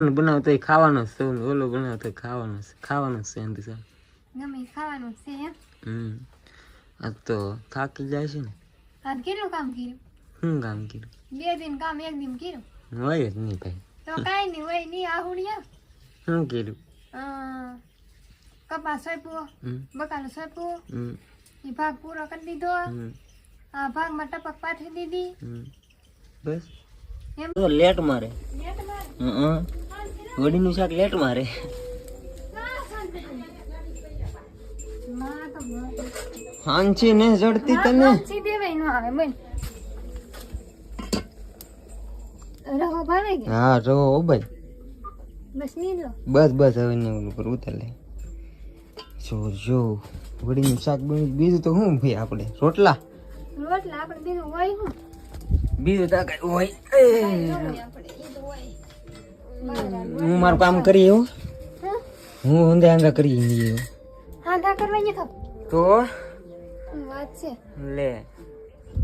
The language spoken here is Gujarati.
બનાવતો એ ખાવાનો છે, ઓલો બનાવતો ખાવાનો છે એમ દિશા ગમે ખાવાનું છે એમ. આ તો થાકી જાય છે ને. આજ કેટલું કામ કર્યું? શું કામ કર્યું? 2 દિન કામ 1 દિન કર્યું હોય જ નહીં ભાઈ. તો કાંઈ નહીં હોય નહીં આહુડિયા. શું કર્યું? કપાસ સોંપ્યો, બકાલો સોંપ્યો, હમ એ ભાગ પૂરો કરી દીધો. આ ભાગમાં ટપક પાથરી દીધી. બસ એમ તો લેટ મારે. લેટ માર. વડીનું શાક લેટ મારે. માં તો હાંચી ને જડતી તને સી દેવાય ન આવે બોલ. રહો ભાવે કે હા રહો ભાઈ. બસ નહીં લો. બસ બસ હવે ને ઓલું પર ઉતાર લે. જો વડીનું શાક બની બીજું તો શું ભાઈ આપણે રોટલા રોટલા આપણે બીજું હોય હું બીજું તો કઈ હોય. આપણે ઈ તો હોય. હું મારું કામ કરી એવું હા હું ઊંધે આંગા કરી એવું હા ધા કરવાની ખપ તો વાત છે. લે